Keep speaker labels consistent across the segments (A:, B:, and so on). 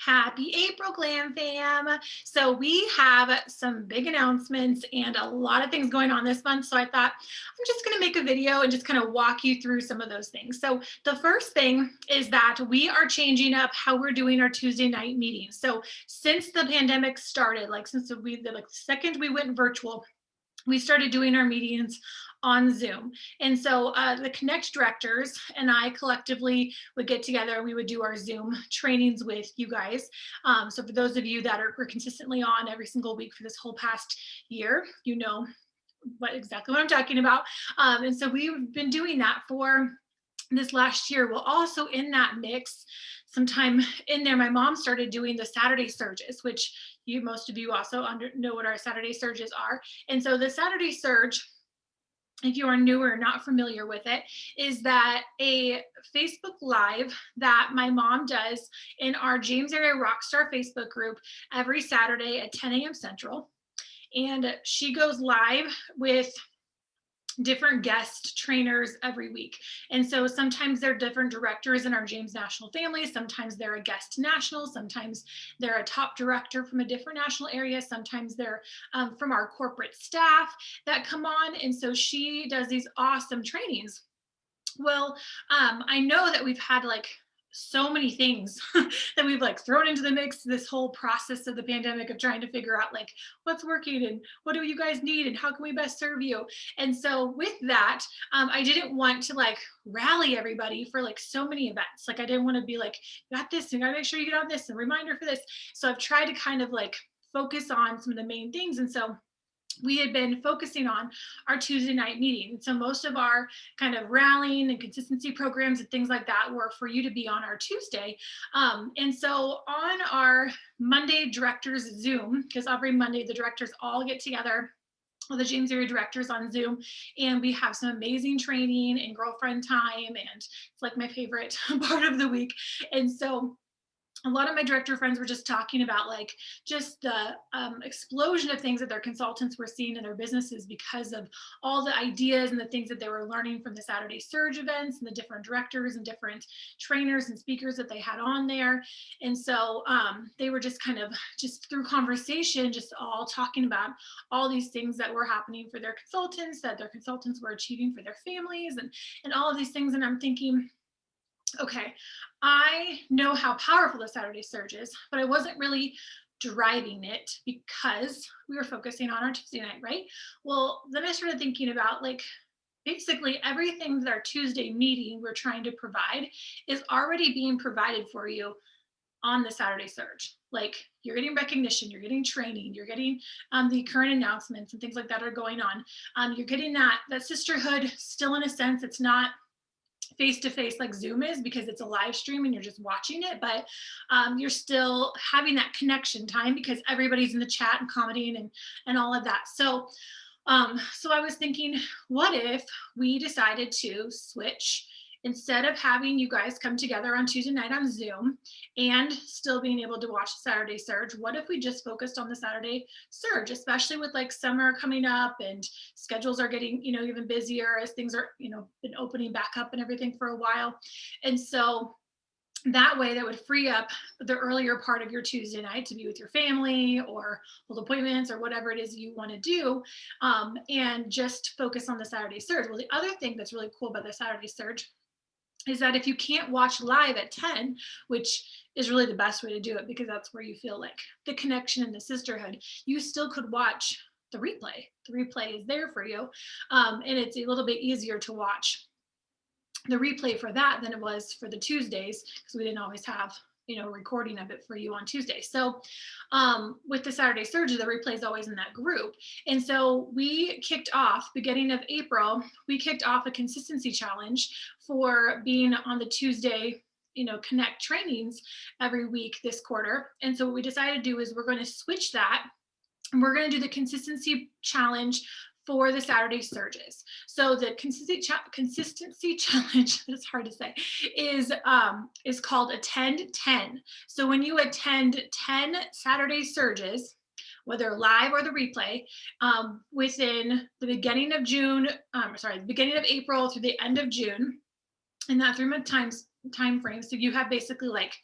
A: Happy April, Glam Fam. So we have some big announcements and a lot of things going on this month. So I thought I'm just going to make a video and just kind of walk you through some of those things. So the first thing is that we are changing up how we're doing our Tuesday night meetings. So since the pandemic started, like since the second we went virtual, we started doing our meetings on Zoom. And so the Connect directors and I collectively would get together and we would do our Zoom trainings with you guys. So for those of you that are consistently on every single week for this whole past year, you know exactly what I'm talking about. And so we've been doing that for this last year. Well, also in that mix, sometime in there, my mom started doing the Saturday surges, which most of you also know what our Saturday surges are. And so the Saturday surge, if you are new or not familiar with it, is that a Facebook Live that my mom does in our James Area Rockstar Facebook group every Saturday at 10 a.m. Central. And she goes live with different guest trainers every week. And so sometimes they're different directors in our James National family. Sometimes they're a guest national. Sometimes they're a top director from a different national area. Sometimes they're from our corporate staff that come on. And so she does these awesome trainings. Well, I know that we've had like so many things that we've like thrown into the mix this whole process of the pandemic of trying to figure out like what's working and what do you guys need and how can we best serve you. And so with that, I didn't want to like rally everybody for like so many events. Like I didn't want to be like, you got this, you gotta make sure you get on this and reminder for this. So I've tried to kind of like focus on some of the main things. And so we had been focusing on our Tuesday night meeting. And so most of our kind of rallying and consistency programs and things like that were for you to be on our Tuesday. And so on our Monday directors Zoom, because every Monday the directors all get together, all the James area directors on Zoom, and we have some amazing training and girlfriend time. And it's like my favorite part of the week. And so a lot of my director friends were just talking about like just the explosion of things that their consultants were seeing in their businesses because of all the ideas and the things that they were learning from the Saturday Surge events and the different directors and different trainers and speakers that they had on there. And so they were just kind of just through conversation, just all talking about all these things that were happening for their consultants, that their consultants were achieving for their families and all of these things. And I'm thinking, okay, I know how powerful the Saturday Surge is, but I wasn't really driving it because we were focusing on our Tuesday night, right? Well, then I started thinking about like basically everything that our Tuesday meeting we're trying to provide is already being provided for you on the Saturday Surge. Like you're getting recognition, you're getting training, you're getting the current announcements and things like that are going on. You're getting that sisterhood still in a sense. It's not face to face like Zoom is because it's a live stream and you're just watching it, but you're still having that connection time because everybody's in the chat and commenting and all of that. So I was thinking, what if we decided to switch instead of having you guys come together on Tuesday night on Zoom and still being able to watch the Saturday Surge? What if we just focused on the Saturday Surge, especially with like summer coming up and schedules are getting, even busier as things are, been opening back up and everything for a while. And so that way that would free up the earlier part of your Tuesday night to be with your family or hold appointments or whatever it is you want to do, and just focus on the Saturday Surge. Well, the other thing that's really cool about the Saturday Surge is that if you can't watch live at 10, which is really the best way to do it because that's where you feel like the connection and the sisterhood, you still could watch the replay. The replay is there for you. And it's a little bit easier to watch the replay for that than it was for the Tuesdays because we didn't always have recording of it for you on Tuesday. So with the Saturday Surge, the replay is always in that group. And so we kicked off beginning of April, we kicked off a consistency challenge for being on the Tuesday connect trainings every week this quarter. And so what we decided to do is we're going to switch that and we're going to do the consistency challenge for the Saturday Surges. So the consistency challenge, that's hard to say, is called Attend 10. So when you attend 10 Saturday Surges, whether live or the replay, within the beginning of the beginning of April through the end of June, in that 3-month time frame. So you have basically like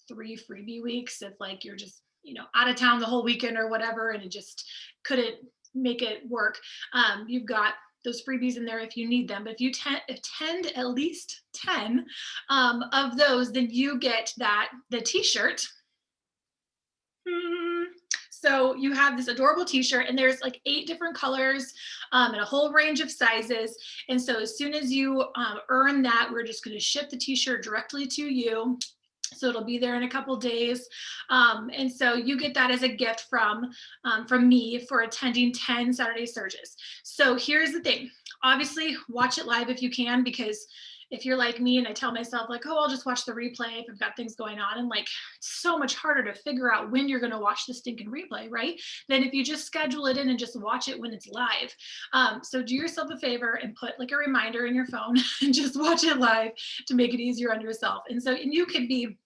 A: 3 freebie weeks if like you're just, out of town the whole weekend or whatever, and it just couldn't make it work. You've got those freebies in there if you need them. But if you attend at least 10 of those, then you get the t-shirt. So you have this adorable t-shirt, and there's like 8 different colors and a whole range of sizes. And so as soon as you earn that, we're just going to ship the t-shirt directly to you. So it'll be there in a couple days. And so you get that as a gift from me for attending 10 Saturday Surges. So here's the thing. Obviously, watch it live if you can, because if you're like me and I tell myself like, oh, I'll just watch the replay if I've got things going on, and like it's so much harder to figure out when you're going to watch the stinking replay, right? Than if you just schedule it in and just watch it when it's live. So do yourself a favor and put like a reminder in your phone and just watch it live to make it easier on yourself. And you could be,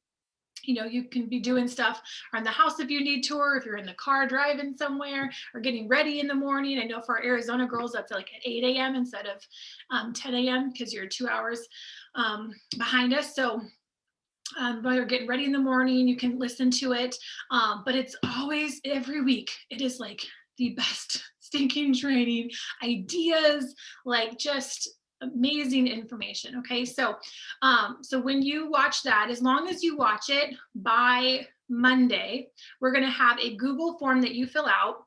A: you can be doing stuff around the house if you need to, or if you're in the car driving somewhere or getting ready in the morning. I know for our Arizona girls, that's like at 8 a.m. instead of 10 a.m. because you're 2 hours behind us. So while you're getting ready in the morning, you can listen to it. But it's always every week. It is like the best stinking training ideas, like just amazing information. Okay. So when you watch that, as long as you watch it by Monday, we're going to have a Google form that you fill out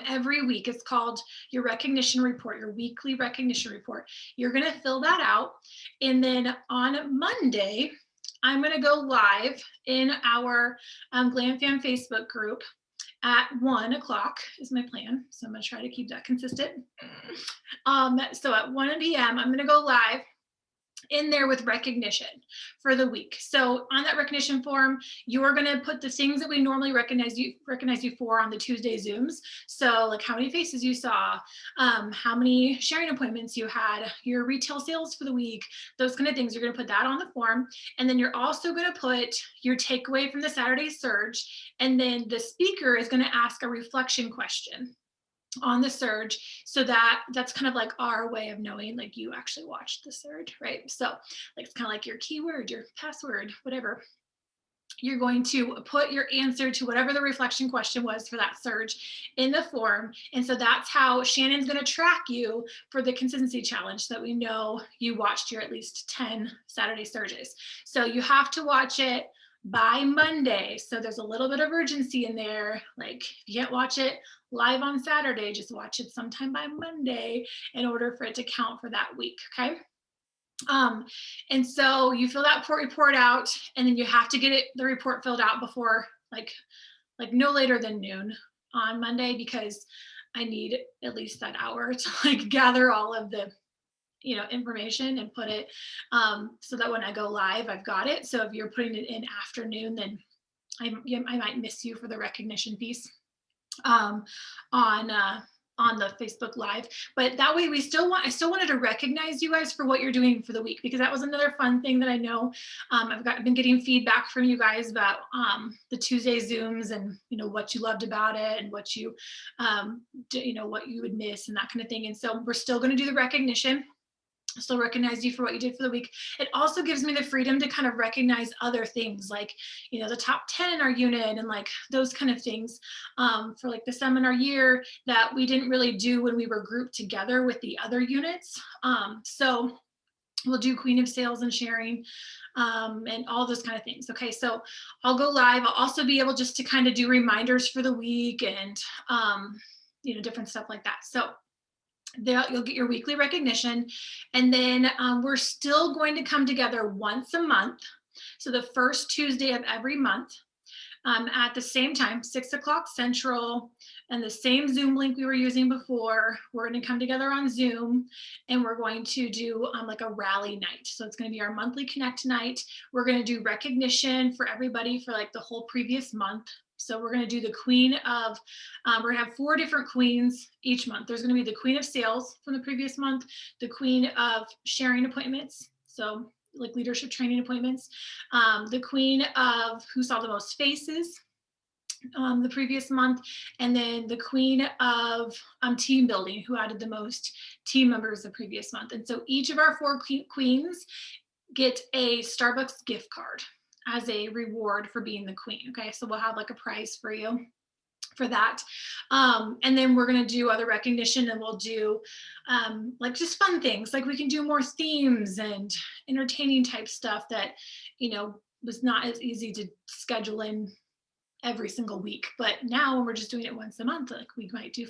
A: every week. It's called your recognition report, your weekly recognition report. You're going to fill that out. And then on Monday, I'm going to go live in our GlamFam Facebook group at 1 o'clock is my plan. So I'm going to try to keep that consistent. So at 1 p.m., I'm going to go live in there with recognition for the week. So on that recognition form, you're going to put the things that we normally recognize you for on the Tuesday Zooms. So like how many faces you saw, how many sharing appointments you had, your retail sales for the week, those kind of things. You're going to put that on the form. And then you're also going to put your takeaway from the Saturday Surge. And then the speaker is going to ask a reflection question on the surge. So that's kind of like our way of knowing like you actually watched the surge, right? So like it's kind of like your keyword, your password, whatever. You're going to put your answer to whatever the reflection question was for that surge in the form. And so that's how Shannon's going to track you for the consistency challenge, so that we know you watched your at least 10 Saturday surges. So you have to watch it by Monday. So there's a little bit of urgency in there. Like if you can't watch it live on Saturday, just watch it sometime by Monday in order for it to count for that week. Okay. And so you fill that report out, and then you have to get the report filled out before like no later than noon on Monday, because I need at least that hour to like gather all of the information and put it so that when I go live, I've got it. So if you're putting it in afternoon, then I might miss you for the recognition piece on the Facebook Live. But that way I still wanted to recognize you guys for what you're doing for the week, because that was another fun thing that I know I've been getting feedback from you guys about the Tuesday Zooms, and what you loved about it, and what you what you would miss and that kind of thing. And so we're still going to do the recognition. Still recognize you for what you did for the week. It also gives me the freedom to kind of recognize other things, like the top 10 in our unit, and like those kind of things for like the seminar year that we didn't really do when we were grouped together with the other units. So we'll do Queen of Sales and sharing and all those kind of things. Okay, so I'll go live. I'll also be able just to kind of do reminders for the week and different stuff like that. So there you'll get your weekly recognition. And then we're still going to come together once a month. So the first Tuesday of every month at the same time, 6 o'clock Central, and the same Zoom link we were using before. We're going to come together on Zoom, and we're going to do like a rally night. So it's going to be our monthly Connect night. We're going to do recognition for everybody for like the whole previous month. So we're going to do the Queen of, we're going to have 4 different queens each month. There's going to be the Queen of Sales from the previous month, the Queen of Sharing Appointments, so like leadership training appointments, the Queen of Who Saw the Most Faces the previous month, and then the Queen of Team Building, who added the most team members the previous month. And so each of our 4 queens get a Starbucks gift card. as a reward for being the queen. Okay, so we'll have like a prize for you for that. And then we're going to do other recognition, and we'll do like just fun things. Like we can do more themes and entertaining type stuff that, was not as easy to schedule in every single week. But now when we're just doing it once a month, like we might do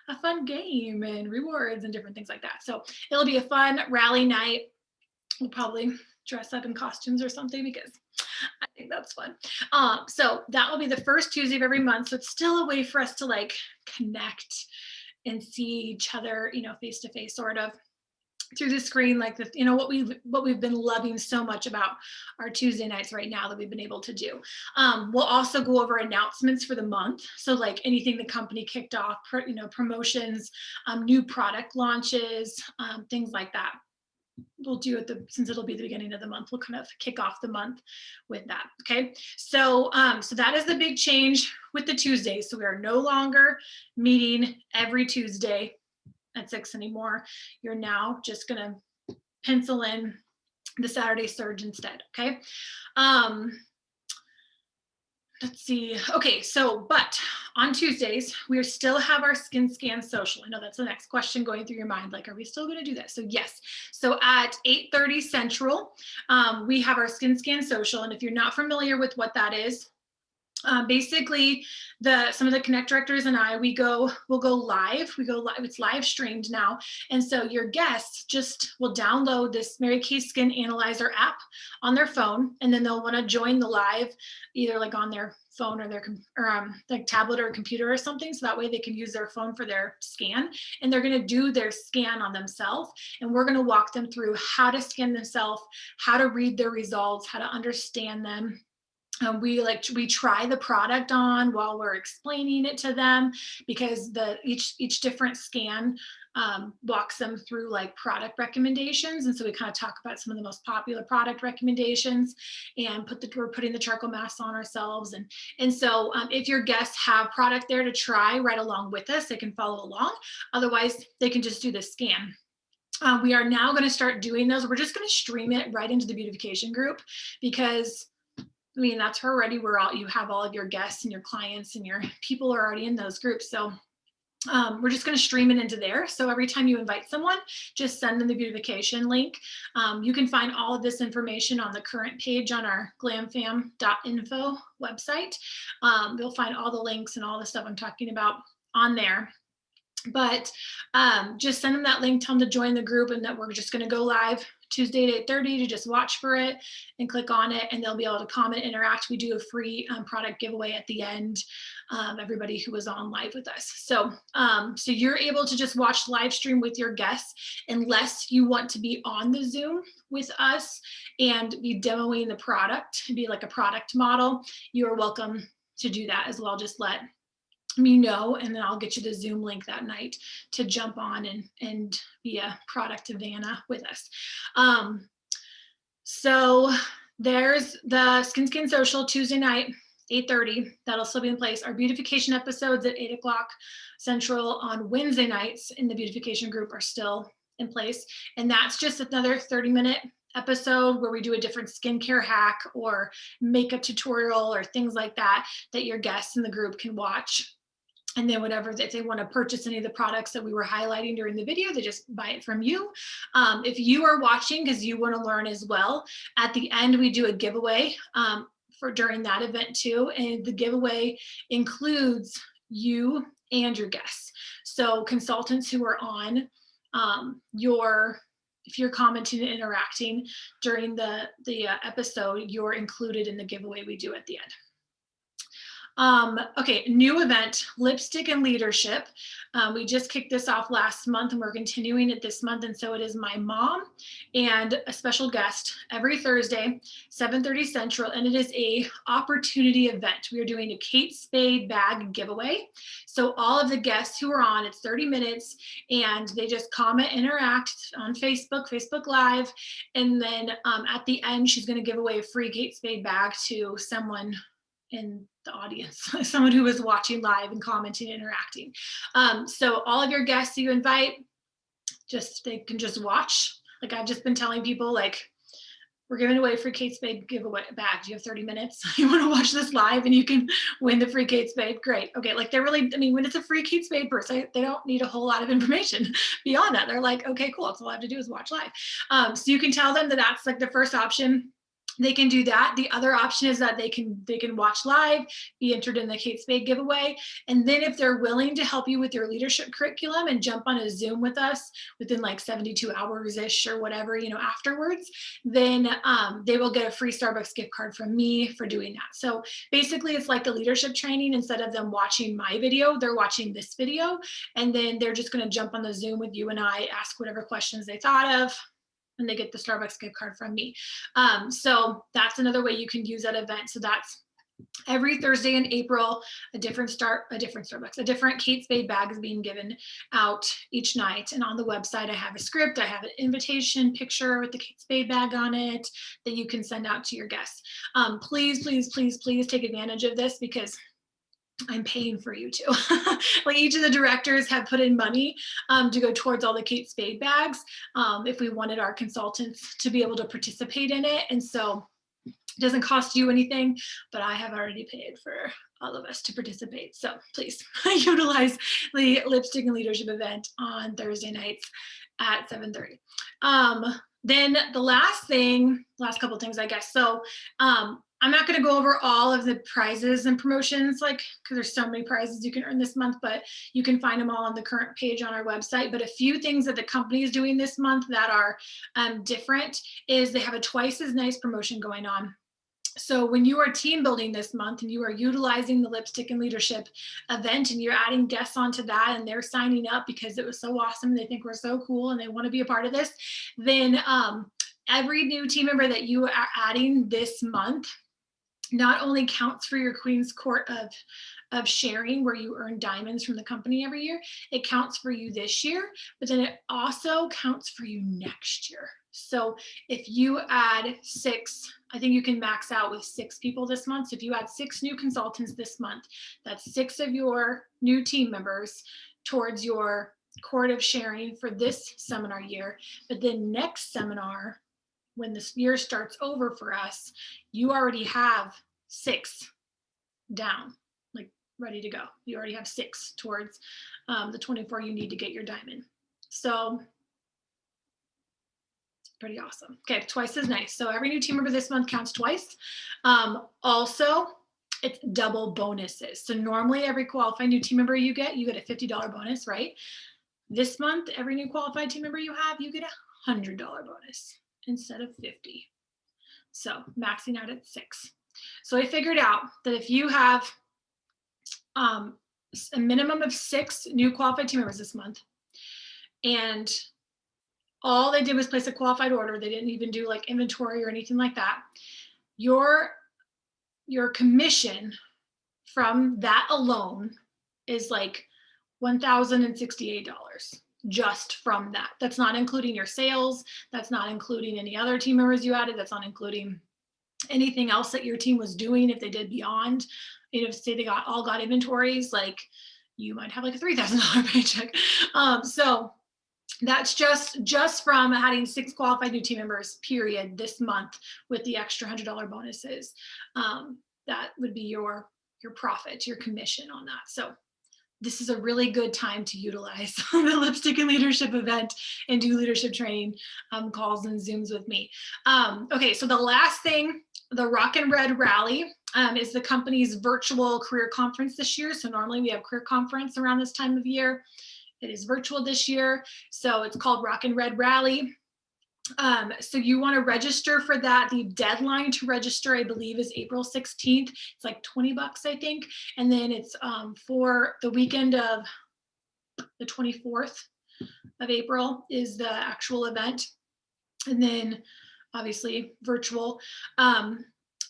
A: a fun game and rewards and different things like that. So it'll be a fun rally night. We'll probably dress up in costumes or something because I think that's fun. So that will be the first Tuesday of every month. So it's still a way for us to like connect and see each other, face to face, sort of through the screen, like what we've been loving so much about our Tuesday nights right now that we've been able to do. We'll also go over announcements for the month. So like anything the company kicked off, promotions, new product launches, things like that. We'll do it since it'll be the beginning of the month. We'll kind of kick off the month with that. Okay. So that is the big change with the Tuesdays. So we are no longer meeting every Tuesday at 6 anymore. You're now just going to pencil in the Saturday surge instead. Okay. Let's see. Okay, so but on Tuesdays, we still have our skin scan social. I know that's the next question going through your mind. Like, are we still going to do that? So yes. So at 8:30 Central, we have our skin scan social. And if you're not familiar with what that is, basically some of the connect directors and I, we'll go live. It's live streamed now. And so your guests just will download this Mary Kay Skin Analyzer app on their phone, and then they'll want to join the live, either like on their phone or their like tablet or computer or something. So that way they can use their phone for their scan, and they're going to do their scan on themselves. And we're going to walk them through how to scan themselves, how to read their results, how to understand them. We try the product on while we're explaining it to them, because each different scan walks them through like product recommendations. And so we kind of talk about some of the most popular product recommendations and we're putting the charcoal mask on ourselves. And so if your guests have product there to try right along with us, they can follow along. Otherwise, they can just do the scan. We are now going to start doing those. We're just going to stream it right into the beautification group, because that's already where you have all of your guests and your clients and your people are already in those groups. So we're just going to stream it into there. So every time you invite someone, just send them the beautification link. You can find all of this information on the current page on our glamfam.info website. You'll find all the links and all the stuff I'm talking about on there. But just send them that link, tell them to join the group, and that we're just going to go live Tuesday at 8:30 to just watch for it and click on it, and they'll be able to comment, interact. We do a free product giveaway at the end, everybody who was on live with us. So you're able to just watch the live stream with your guests, unless you want to be on the Zoom with us and be demoing the product, be like a product model. You are welcome to do that as well. Just let me know, and then I'll get you the Zoom link that night to jump on and be a product Havana with us. So there's the Skin Social Tuesday night, 8:30. That'll still be in place. Our beautification episodes at 8 o'clock Central on Wednesday nights in the beautification group are still in place. And that's just another 30-minute episode where we do a different skincare hack or makeup tutorial or things like that your guests in the group can watch. And then whatever, if they want to purchase any of the products that we were highlighting during the video, they just buy it from you. If you are watching because you want to learn as well, at the end we do a giveaway for during that event too. And the giveaway includes you and your guests. So consultants who are on if you're commenting and interacting during the episode, you're included in the giveaway we do at the end. Okay, new event, lipstick and leadership. We just kicked this off last month, and we're continuing it this month. And so it is my mom and a special guest every Thursday, 7:30 Central, and it is a opportunity event. We are doing a Kate Spade bag giveaway. So all of the guests who are on, it's 30 minutes, and they just comment, interact on Facebook Live, and then at the end, she's going to give away a free Kate Spade bag to someone in the audience, someone who was watching live and commenting and interacting. So all of your guests you invite, they can just watch. Like I've just been telling people, like, we're giving away free Kate Spade giveaway bags. You have 30 minutes. You want to watch this live and you can win the free Kate Spade. Great. Okay. Like they're really, I mean, when it's a free Kate Spade purse, they don't need a whole lot of information beyond that. They're like, okay, cool. That's all I have to do is watch live. So you can tell them that that's like the first option. They can do that. The other option is that they can watch live, be entered in the Kate Spade giveaway. And then if they're willing to help you with your leadership curriculum and jump on a Zoom with us within like 72 hours-ish or whatever, you know, afterwards, then they will get a free Starbucks gift card from me for doing that. So basically it's like a leadership training. Instead of them watching my video, they're watching this video, and then they're just going to jump on the Zoom with you and I, ask whatever questions they thought of, and they get the Starbucks gift card from me. So that's another way you can use that event. So that's every Thursday in April, a different Starbucks, a different Kate Spade bag is being given out each night. And on the website, I have a script, I have an invitation picture with the Kate Spade bag on it that you can send out to your guests. Please, please, please, please take advantage of this, because I'm paying for you to. Like each of the directors have put in money to go towards all the Kate Spade bags if we wanted our consultants to be able to participate in it. And so it doesn't cost you anything, but I have already paid for all of us to participate. So please utilize the Lipstick and Leadership event on Thursday nights at 7:30. Then the last couple of things, I guess. So I'm not going to go over all of the prizes and promotions, like, because there's so many prizes you can earn this month, but you can find them all on the current page on our website. But a few things that the company is doing this month that are different is they have a twice as nice promotion going on. So when you are team building this month and you are utilizing the Lipstick and Leadership event and you're adding guests onto that and they're signing up because it was so awesome, they think we're so cool and they want to be a part of this, then every new team member that you are adding this month not only counts for your Queen's Court of sharing, where you earn diamonds from the company every year, it counts for you this year, but then it also counts for you next year. So if you add 6, I think you can max out with 6 people this month. So if you add 6 new consultants this month, that's 6 of your new team members towards your court of sharing for this seminar year. But then next seminar, when this year starts over for us, you already have 6 down, like ready to go. You already have 6 towards the 24 you need to get your diamond. So it's pretty awesome. Okay, twice as nice. So every new team member this month counts twice. Also, it's double bonuses. So normally every qualified new team member you get a $50 bonus, right? This month, every new qualified team member you have, you get a $100 bonus instead of 50. So maxing out at 6. So I figured out that if you have a minimum of 6 new qualified team members this month, and all they did was place a qualified order, they didn't even do like inventory or anything like that, your commission from that alone is like $1,068 just from that. That's not including your sales. That's not including any other team members you added. That's not including anything else that your team was doing. If they did beyond, you know, say they all got inventories, like you might have like a $3,000 paycheck. So that's just from adding 6 qualified new team members, period, this month with the extra $100 bonuses. That would be your profit, your commission on that. So this is a really good time to utilize the Lipstick and Leadership event and do leadership training calls and Zooms with me. Okay, so the last thing, the Rock and Red Rally is the company's virtual career conference this year. So normally we have career conference around this time of year. It is virtual this year. So it's called Rock and Red Rally. So you want to register for that. The deadline to register, I believe, is April 16th. It's like $20, I think. And then it's for the weekend of the 24th of April is the actual event. And then obviously virtual.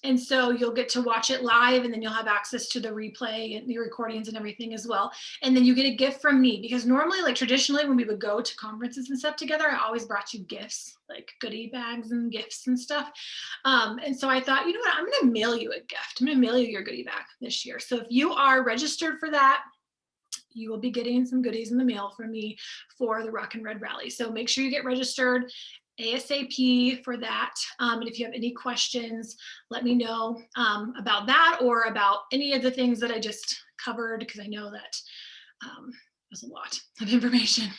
A: And so you'll get to watch it live, and then you'll have access to the replay and the recordings and everything as well. And then you get a gift from me, because normally, like traditionally, when we would go to conferences and stuff together, I always brought you gifts, like goodie bags and gifts and stuff. And so I thought, you know what, I'm going to mail you a gift. I'm going to mail you your goodie bag this year. So if you are registered for that, you will be getting some goodies in the mail from me for the Rock and Red Rally. So make sure you get registered. ASAP for that. And if you have any questions, let me know about that or about any of the things that I just covered, because I know that was a lot of information.